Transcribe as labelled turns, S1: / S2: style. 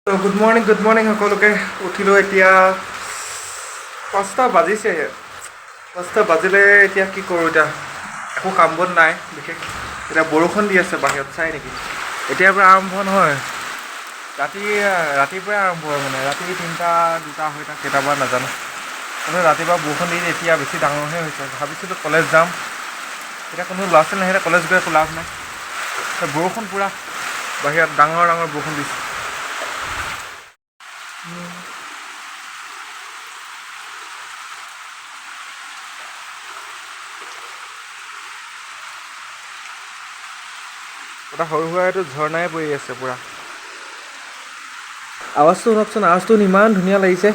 S1: good morning সকলোকে উঠিলোঁ এতিয়া 5টা বাজিছেহে 5টা বাজিলে এতিয়া কি কৰোঁ এতিয়া একো কাম বন নাই বিশেষ এতিয়া বৰষুণ দি আছে বাহিৰত চাই নেকি এতিয়াৰ পৰা আৰম্ভ নহয় ৰাতিৰ পৰাই আৰম্ভ হয় মানে ৰাতি 3টা 2টা হয় কেইটাবা নাজানো কিন্তু ৰাতিপুৱা বৰষুণ দি এতিয়া বেছি ডাঙৰহে হৈছে ভাবিছিলোঁ কলেজ যাম এতিয়া কোনো ল'ৰা ছোৱালী নাহিলে কলেজ গৈ একো লাভ নাই বৰষুণ পূৰা বাহিৰত ডাঙৰ বৰষুণ দিছে এটা সৰু সুৰা এইটো ঝৰ্ণাই পৰি আছে পূৰা আৱাজটো শুনকচোন আৱাজটো ইমান ধুনীয়া লাগিছে